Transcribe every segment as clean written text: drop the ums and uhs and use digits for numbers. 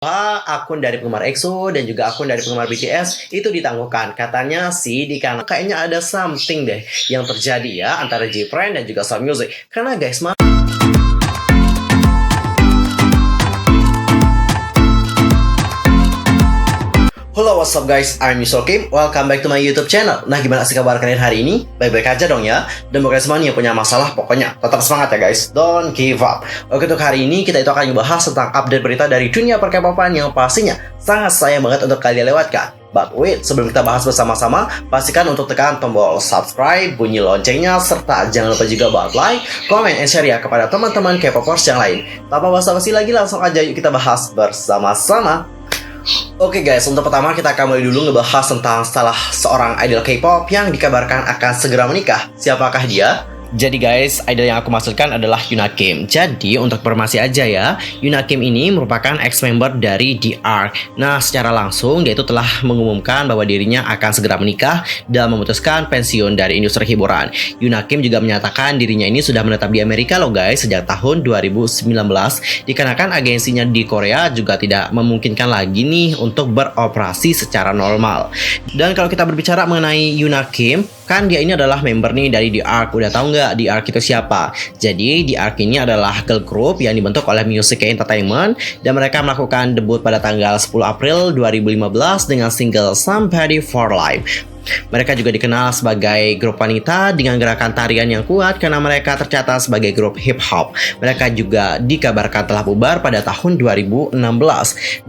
Akun dari penggemar EXO dan juga akun dari penggemar BTS itu ditangguhkan. Katanya sih karena kayaknya ada something deh yang terjadi ya antara J-Friend dan juga Sound Music. Karena guys, halo, what's up guys, I'm Yusuf Kim. Welcome back to my YouTube channel. Nah, gimana sih kabar kalian hari ini? Baik-baik aja dong ya. Dan buat kalian semua yang punya masalah, pokoknya tetap semangat ya guys. Don't give up. Oke, untuk hari ini kita itu akan membahas tentang update berita dari dunia per-K-popan yang pastinya sangat sayang banget untuk kalian lewatkan. But wait, sebelum kita bahas bersama-sama, pastikan untuk tekan tombol subscribe, bunyi loncengnya, serta jangan lupa juga buat like, comment, and share ya kepada teman-teman K-popers yang lain. Tanpa basa-basi lagi, langsung aja yuk kita bahas bersama-sama. Oke guys, untuk pertama kita akan mulai dulu ngebahas tentang salah seorang idol K-pop yang dikabarkan akan segera menikah. Siapakah dia? Jadi guys, idol yang aku maksudkan adalah Yuna Kim. Jadi untuk informasi aja ya, Yuna Kim ini merupakan ex-member dari The Ark. Nah, secara langsung dia itu telah mengumumkan bahwa dirinya akan segera menikah dan memutuskan pensiun dari industri hiburan. Yuna Kim juga menyatakan dirinya ini sudah menetap di Amerika loh guys sejak tahun 2019, dikarenakan agensinya di Korea juga tidak memungkinkan lagi nih untuk beroperasi secara normal. Dan kalau kita berbicara mengenai Yuna Kim, kan dia ini adalah member nih dari The Ark. Udah tahu nggak The Ark itu siapa? Jadi The Ark ini adalah girl group yang dibentuk oleh Music Entertainment dan mereka melakukan debut pada tanggal 10 April 2015 dengan single Somebody for Life. Mereka juga dikenal sebagai grup wanita dengan gerakan tarian yang kuat karena mereka tercatat sebagai grup hip hop. Mereka juga dikabarkan telah bubar pada tahun 2016.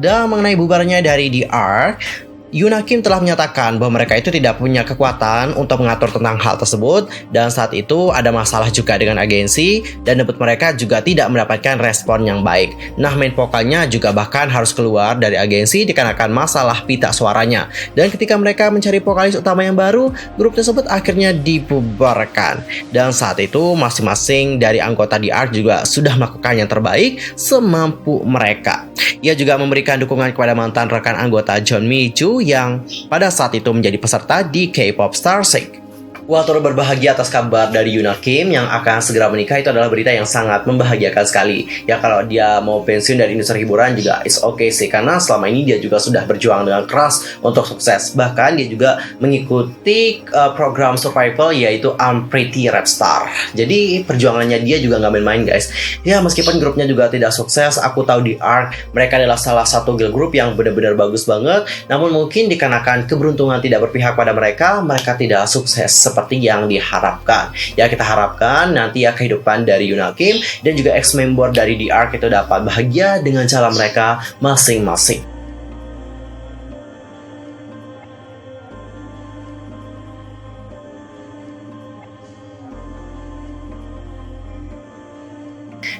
Dan mengenai bubarnya dari The Ark, Yuna Kim telah menyatakan bahwa mereka itu tidak punya kekuatan untuk mengatur tentang hal tersebut dan saat itu ada masalah juga dengan agensi dan debut mereka juga tidak mendapatkan respon yang baik. Nah, main vokalnya juga bahkan harus keluar dari agensi dikarenakan masalah pita suaranya. Dan ketika mereka mencari vokalis utama yang baru, grup tersebut akhirnya dibubarkan. Dan saat itu masing-masing dari anggota The Ark juga sudah melakukan yang terbaik semampu mereka. Ia juga memberikan dukungan kepada mantan rekan anggota John Mi-joo yang pada saat itu menjadi peserta di K-pop Star 6. Wah, turut berbahagia atas kabar dari Yuna Kim yang akan segera menikah. Itu adalah berita yang sangat membahagiakan sekali. Ya, kalau dia mau pensiun dari industri hiburan juga is okay sih, karena selama ini dia juga sudah berjuang dengan keras untuk sukses. Bahkan dia juga mengikuti program survival yaitu Unpretty Rap Star. Jadi perjuangannya dia juga nggak main-main guys. Ya, meskipun grupnya juga tidak sukses, aku tahu The Ark mereka adalah salah satu girl group yang benar-benar bagus banget. Namun mungkin dikarenakan keberuntungan tidak berpihak pada mereka, mereka tidak sukses seperti yang diharapkan. Ya, kita harapkan nanti ya kehidupan dari Yuna Kim dan juga ex-member dari The Ark itu dapat bahagia dengan cara mereka masing-masing.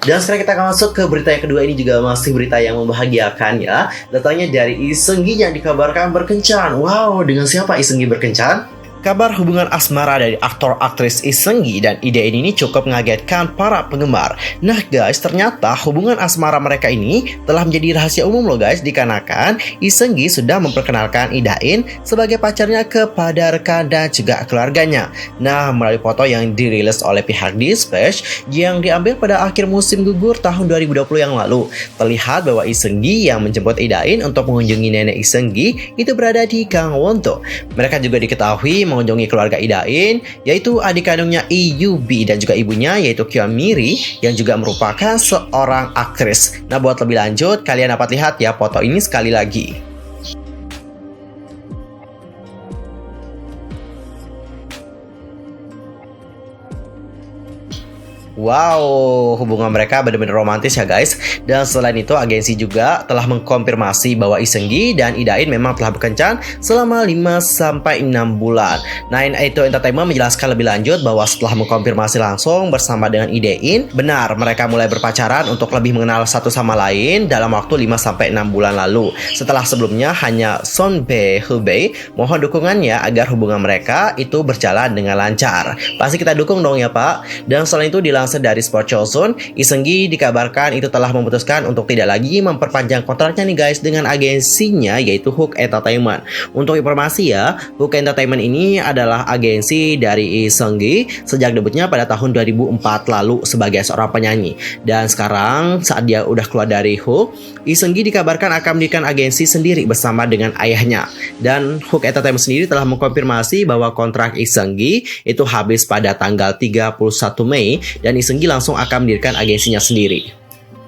Dan sekarang kita akan masuk ke berita yang kedua. Ini juga masih berita yang membahagiakan ya. Datangnya dari Lee Seung-gi yang dikabarkan berkencan. Wow, dengan siapa Lee Seung-gi berkencan? Kabar hubungan asmara dari aktor-aktris Lee Seung-gi dan Lee Da-in ini cukup mengagetkan para penggemar. Nah guys, ternyata hubungan asmara mereka ini telah menjadi rahasia umum loh guys, dikarenakan Lee Seung-gi sudah memperkenalkan Lee Da-in sebagai pacarnya kepada rekan dan juga keluarganya. Nah, melalui foto yang dirilis oleh pihak Dispatch yang diambil pada akhir musim gugur tahun 2020 yang lalu, terlihat bahwa Lee Seung-gi yang menjemput Lee Da-in untuk mengunjungi nenek Lee Seung-gi itu berada di Gangwon-do. Mereka juga diketahui mengunjungi keluarga Lee Da-in, yaitu adik kandungnya Lee Yoo-bi dan juga ibunya yaitu Kwon Mi-ri yang juga merupakan seorang aktris. Nah, buat lebih lanjut kalian dapat lihat ya foto ini sekali lagi. Wow, hubungan mereka benar-benar romantis ya guys. Dan selain itu agensi juga telah mengkonfirmasi bahwa Lee Seung-gi dan Lee Da-in memang telah berkencan selama 5-6 bulan. Nah, itu Entertainment menjelaskan lebih lanjut bahwa setelah mengkonfirmasi langsung bersama dengan Lee Da-in, benar mereka mulai berpacaran untuk lebih mengenal satu sama lain dalam waktu 5-6 bulan lalu. Setelah sebelumnya hanya Son Bae-hubei mohon dukungannya agar hubungan mereka itu berjalan dengan lancar. Pasti kita dukung dong ya Pak. Dan selain itu dilansir dilansir dari Sport Chosun, Lee Seung-gi dikabarkan itu telah memutuskan untuk tidak lagi memperpanjang kontraknya nih guys dengan agensinya yaitu Hook Entertainment. Untuk informasi ya, Hook Entertainment ini adalah agensi dari Lee Seung-gi sejak debutnya pada tahun 2004 lalu sebagai seorang penyanyi. Dan sekarang saat dia udah keluar dari Hook, Lee Seung-gi dikabarkan akan mendirikan agensi sendiri bersama dengan ayahnya. Dan Hook Entertainment sendiri telah mengkonfirmasi bahwa kontrak Lee Seung-gi itu habis pada tanggal 31 Mei dan Lee Seung-gi langsung akan mendirikan agensinya sendiri.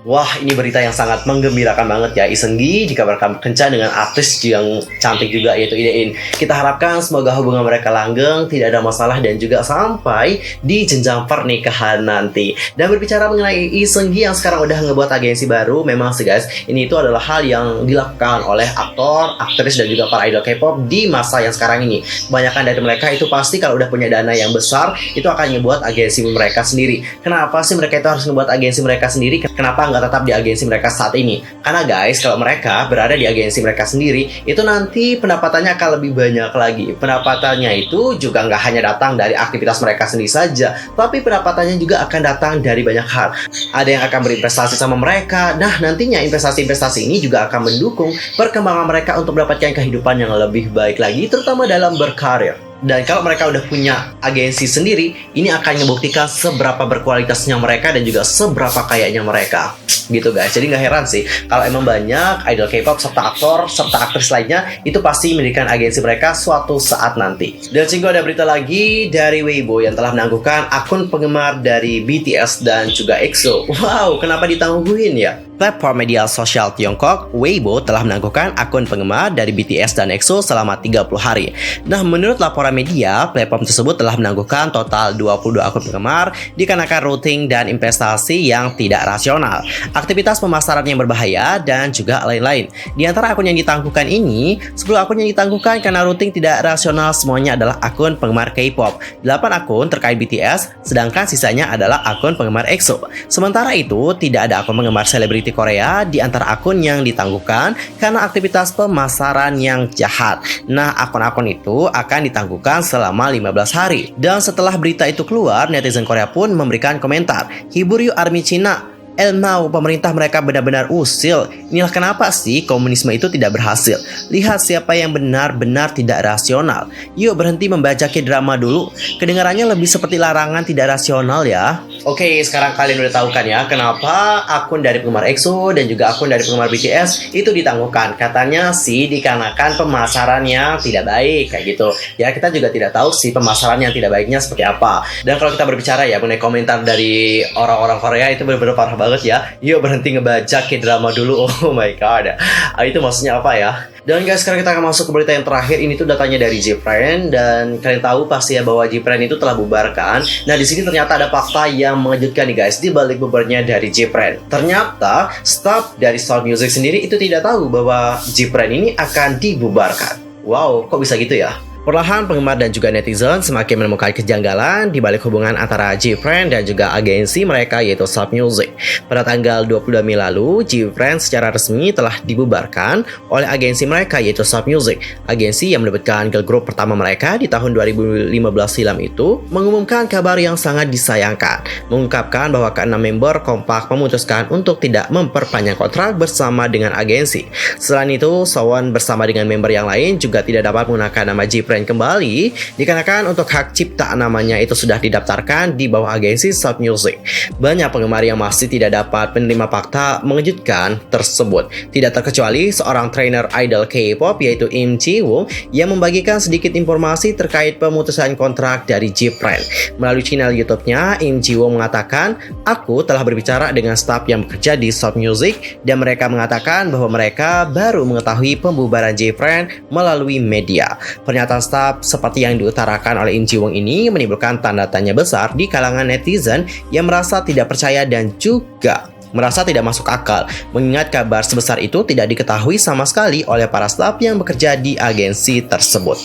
Wah, ini berita yang sangat menggembirakan banget ya. Lee Seung-gi dikabarkan kencan dengan artis yang cantik juga yaitu Lee In. Kita harapkan semoga hubungan mereka langgeng, tidak ada masalah dan juga sampai di jenjang pernikahan nanti. Dan berbicara mengenai Lee Seung-gi yang sekarang udah ngebuat agensi baru, memang sih guys, ini itu adalah hal yang dilakukan oleh aktor, aktris dan juga para idol K-pop di masa yang sekarang ini. Kebanyakan dari mereka itu pasti kalau udah punya dana yang besar, itu akan ngebuat agensi mereka sendiri. Kenapa sih mereka itu harus ngebuat agensi mereka sendiri? Kenapa nggak tetap di agensi mereka saat ini? Karena guys, kalau mereka berada di agensi mereka sendiri, itu nanti pendapatannya akan lebih banyak lagi. Pendapatannya itu juga nggak hanya datang dari aktivitas mereka sendiri saja, tapi pendapatannya juga akan datang dari banyak hal. Ada yang akan berinvestasi sama mereka. Nah, nantinya investasi-investasi ini juga akan mendukung perkembangan mereka untuk mendapatkan kehidupan yang lebih baik lagi, terutama dalam berkarir. Dan kalau mereka udah punya agensi sendiri, ini akan membuktikan seberapa berkualitasnya mereka dan juga seberapa kayanya mereka. Gitu guys, jadi nggak heran sih kalau emang banyak idol K-pop serta aktor serta aktris lainnya itu pasti mendirikan agensi mereka suatu saat nanti. Dan singgung ada berita lagi dari Weibo yang telah menangguhkan akun penggemar dari BTS dan juga EXO. Wow, kenapa ditangguhin ya? Platform media sosial Tiongkok, Weibo telah menangguhkan akun penggemar dari BTS dan EXO selama 30 hari. Nah, menurut laporan media, platform tersebut telah menangguhkan total 22 akun penggemar dikarenakan routing dan investasi yang tidak rasional, aktivitas pemasaran yang berbahaya, dan juga lain-lain. Di antara akun yang ditangguhkan ini, 10 akun yang ditangguhkan karena routing tidak rasional semuanya adalah akun penggemar K-pop. 8 akun terkait BTS, sedangkan sisanya adalah akun penggemar EXO. Sementara itu, tidak ada akun penggemar selebriti Korea di antara akun yang ditangguhkan karena aktivitas pemasaran yang jahat. Nah, akun-akun itu akan ditangguhkan selama 15 hari. Dan setelah berita itu keluar, netizen Korea pun memberikan komentar, "Hibur yuk ARMY Cina. Mau pemerintah mereka benar-benar usil. Inilah kenapa sih komunisme itu tidak berhasil. Lihat siapa yang benar-benar tidak rasional. Yuk berhenti membaca K-drama dulu. Kedengarannya lebih seperti larangan tidak rasional ya." Oke, sekarang kalian udah tahu kan ya kenapa akun dari penggemar EXO dan juga akun dari penggemar BTS itu ditangguhkan. Katanya sih dikarenakan pemasaran yang tidak baik kayak gitu. Ya, kita juga tidak tahu sih pemasaran yang tidak baiknya seperti apa. Dan kalau kita berbicara ya mengenai komentar dari orang-orang Korea itu benar-benar parah banget ya. Yuk berhenti ngebaca K-drama dulu. Oh my god. Itu maksudnya apa ya? Dan guys, sekarang kita akan masuk ke berita yang terakhir. Ini tuh datanya dari J-Friend dan kalian tahu pasti ya bahwa J-Friend itu telah bubarkan. Nah, di sini ternyata ada fakta yang mengejutkan nih guys di balik bubarnya dari J-Friend. Ternyata staff dari Sound Music sendiri itu tidak tahu bahwa J-Friend ini akan dibubarkan. Wow, kok bisa gitu ya? Perlahan penggemar dan juga netizen semakin menemukan kejanggalan di balik hubungan antara J-Friend dan juga agensi mereka yaitu Sound Music. Pada tanggal 22 Mei lalu, J-Friend secara resmi telah dibubarkan oleh agensi mereka yaitu Sound Music. Agensi yang menerbitkan girl group pertama mereka di tahun 2015 silam itu mengumumkan kabar yang sangat disayangkan, mengungkapkan bahwa ke-6 member kompak memutuskan untuk tidak memperpanjang kontrak bersama dengan agensi. Selain itu, Sowon bersama dengan member yang lain juga tidak dapat menggunakan nama J-Friend kembali dikarenakan untuk hak cipta namanya itu sudah didaftarkan di bawah agensi Sound Music. Banyak penggemar yang masih tidak dapat menerima fakta mengejutkan tersebut. Tidak terkecuali seorang trainer idol K-pop yaitu Im Ji-woong yang membagikan sedikit informasi terkait pemutusan kontrak dari J-Friend. Melalui channel YouTube-nya, Im Ji-woong mengatakan, "Aku telah berbicara dengan staf yang bekerja di Sound Music dan mereka mengatakan bahwa mereka baru mengetahui pembubaran J-Friend melalui media." Pernyataan staf seperti yang diutarakan oleh Im Ji-woong ini menimbulkan tanda tanya besar di kalangan netizen yang merasa tidak percaya dan juga merasa tidak masuk akal, mengingat kabar sebesar itu tidak diketahui sama sekali oleh para staf yang bekerja di agensi tersebut.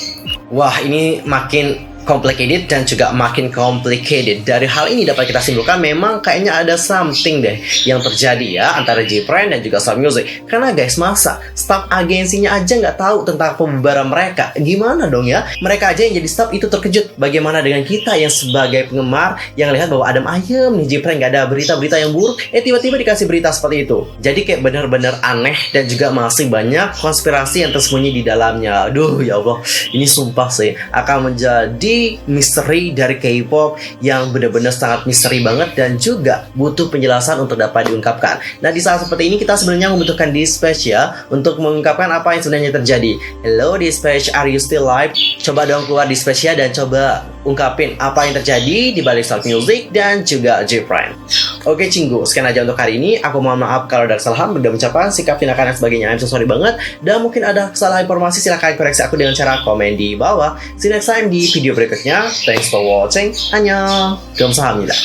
Wah, ini makin complicated dan juga makin complicated. Dari hal ini dapat kita simpulkan memang kayaknya ada something deh yang terjadi ya antara J-Prank dan juga Star Music. Karena guys, masa staff agensinya aja nggak tahu tentang pembubaran mereka? Gimana dong ya? Mereka aja yang jadi staff itu terkejut. Bagaimana dengan kita yang sebagai penggemar yang lihat bahwa adem ayem nih J-Prank, nggak ada berita-berita yang buruk, tiba-tiba dikasih berita seperti itu. Jadi kayak benar-benar aneh dan juga masih banyak konspirasi yang tersembunyi di dalamnya. Aduh ya Allah, ini sumpah sih akan menjadi misteri dari K-pop yang benar-benar sangat misteri banget dan juga butuh penjelasan untuk dapat diungkapkan. Nah, di saat seperti ini kita sebenarnya membutuhkan Dispatch ya untuk mengungkapkan apa yang sebenarnya terjadi. Hello Dispatch, are you still live? Coba dong keluar Dispatch ya dan coba ungkapin apa yang terjadi di balik Star Music dan juga J-Prank. Oke Cinggu, sekian aja untuk hari ini. Aku mohon maaf kalau ada kesalahan, beda ucapan, sikap, tindakan dan sebagainya. I'm so sorry banget. Dan mungkin ada kesalahan informasi, silahkan koreksi aku dengan cara komen di bawah. See you next time di video berikutnya. Thanks for watching. Annyeong. Kamsahamnida.